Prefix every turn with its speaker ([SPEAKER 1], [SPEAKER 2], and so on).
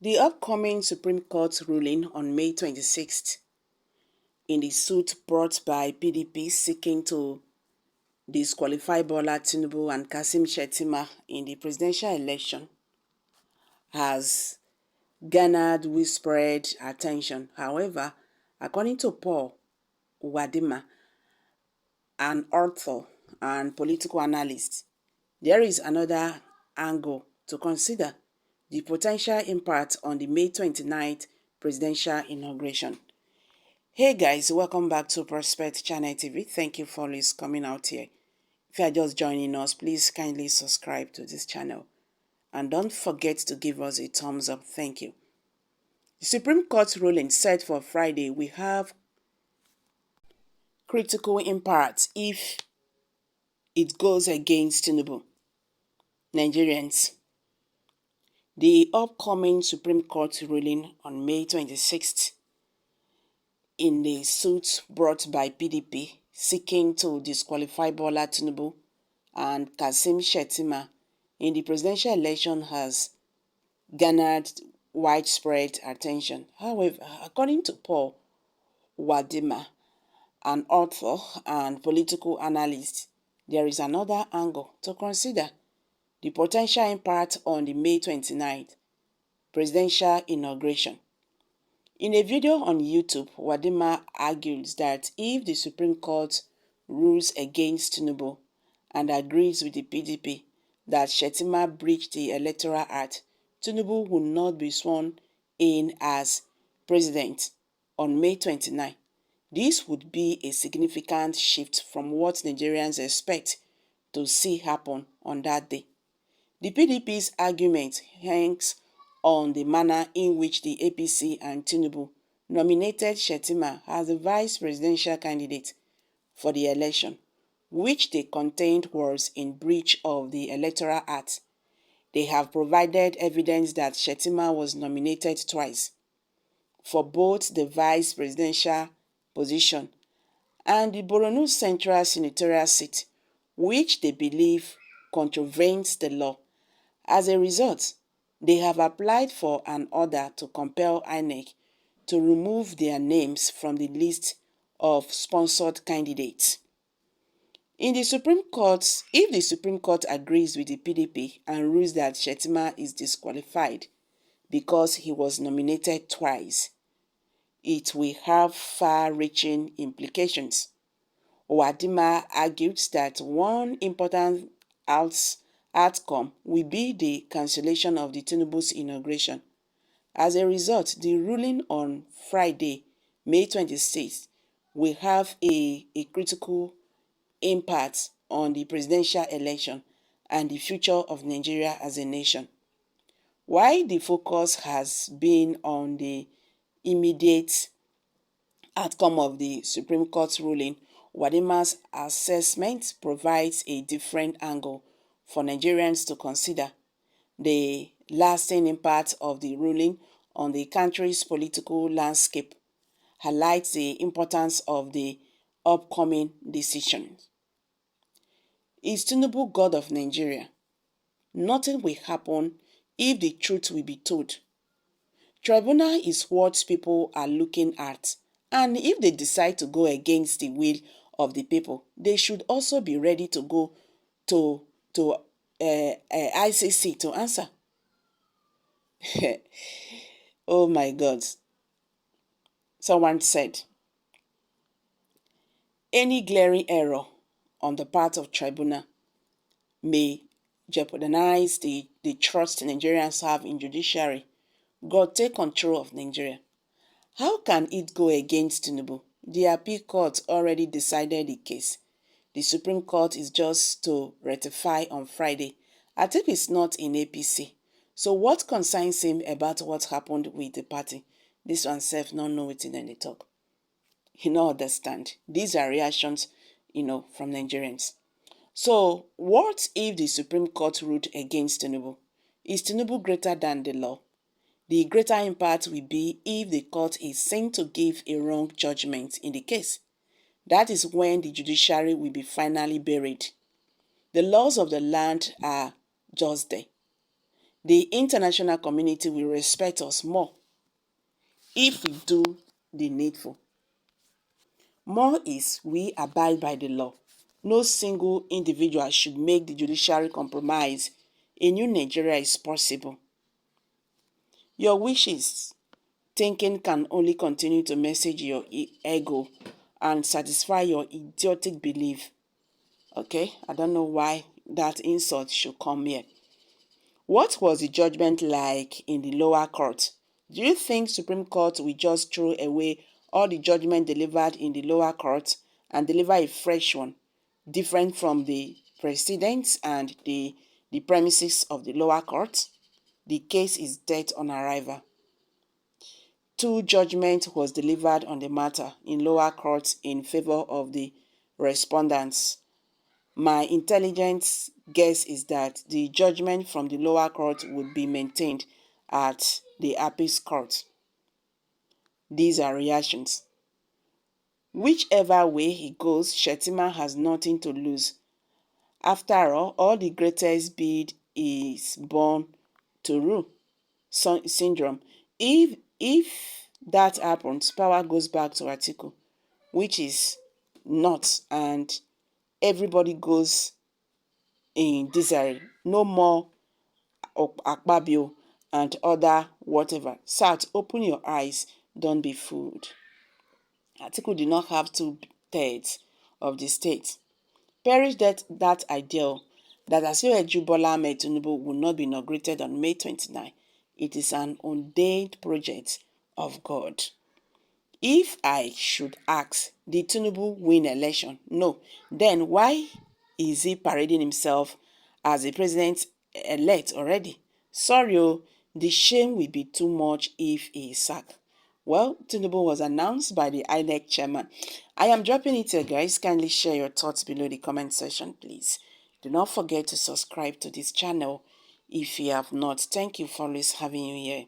[SPEAKER 1] The upcoming Supreme Court ruling on May 26th in the suit brought by PDP seeking to disqualify Bola Tinubu and Kassim Shettima in the presidential election has garnered widespread attention. However, according to Paul Wadima, an author and political analyst, there is another angle to consider: the potential impact on the May 29th presidential inauguration. Hey guys, welcome back to Prospect Channel TV. Thank you for always coming out here. If you are just joining us, please kindly subscribe to this channel. And don't forget to give us a thumbs up. Thank you. The Supreme Court ruling set for Friday will have critical impact if it goes against Tinubu. Nigerians, the upcoming Supreme Court ruling on May 26th in the suit brought by PDP seeking to disqualify Bola Tinubu and Kassim Shettima in the presidential election has garnered widespread attention. However, according to Paul Wadima, an author and political analyst, there is another angle to consider: the potential impact on the May 29th presidential inauguration. In a video on YouTube, Wadima argues that if the Supreme Court rules against Tinubu and agrees with the PDP that Shettima breached the Electoral Act, Tinubu will not be sworn in as president on May 29. This would be a significant shift from what Nigerians expect to see happen on that day. The PDP's argument hangs on the manner in which the APC and Tinubu nominated Shettima as the vice presidential candidate for the election, which they contend was in breach of the Electoral Act. They have provided evidence that Shettima was nominated twice for both the vice presidential position and the Borno Central senatorial seat, which they believe contravenes the law. As a result, they have applied for an order to compel INEC to remove their names from the list of sponsored candidates. If the Supreme Court agrees with the PDP and rules that Shettima is disqualified because he was nominated twice, it will have far-reaching implications. Wadima argued that one important outcome will be the cancellation of the Tinubu's inauguration. As a result, the ruling on Friday, May 26th, will have a critical impact on the presidential election and the future of Nigeria as a nation. While the focus has been on the immediate outcome of the Supreme Court ruling, Wadima's assessment provides a different angle for Nigerians to consider: the lasting impact of the ruling on the country's political landscape highlights the importance of the upcoming decisions. Is Tinubu God of Nigeria? Nothing will happen if the truth will be told. Tribunal is what people are looking at, and if they decide to go against the will of the people, they should also be ready to go to ICC to answer. Oh my God. Someone said, any glaring error on the part of tribunal may jeopardize the trust Nigerians have in judiciary. God, take control of Nigeria. How can it go against Tinubu? The appeal court already decided the case. The Supreme Court is just to ratify on Friday. I think it's not in APC. So what concerns him about what happened with the party? This one self not know it in any talk. He not understand. These are reactions, from Nigerians. So what if the Supreme Court ruled against Tinubu? Is Tinubu greater than the law? The greater impact will be if the court is seen to give a wrong judgment in the case. That is when the judiciary will be finally buried. The laws of the land are just there. the international community will respect us more if we do the needful. More is we abide by the law. No single individual should make the judiciary compromise. A new Nigeria is possible. Your wishes, thinking can only continue to message your ego and satisfy your idiotic belief. Okay, I don't know why that insult should come here. What was the judgment like in the lower court? Do you think Supreme Court will just throw away all the judgment delivered in the lower court and deliver a fresh one, different from the precedents and the premises of the lower court? The case is dead on arrival. 2 judgment was delivered on the matter in lower courts in favor of the respondents. My intelligent guess is that the judgment from the lower court would be maintained at the appeals court. These are reactions. Whichever way he goes, Shettima has nothing to lose. After all the greatest bid is born to rule syndrome. If that happens, power goes back to Atiku, which is not, and everybody goes in disarray. No more Akpabio and other whatever. South, open your eyes, don't be fooled. Atiku did not have 2/3 of the state. Perish that ideal that Asiwaju Bola Ahmed Tinubu will not be inaugurated on May 29. It is an ordained project of God. If I should ask, did Tinubu win election? No. Then why is he parading himself as a president-elect already? Sorry, the shame will be too much if he is sacked. Well, Tinubu was announced by the INEC chairman. I am dropping it here, guys. Kindly share your thoughts below the comment section, please. Do not forget to subscribe to this channel if you have not. Thank you for always having you here.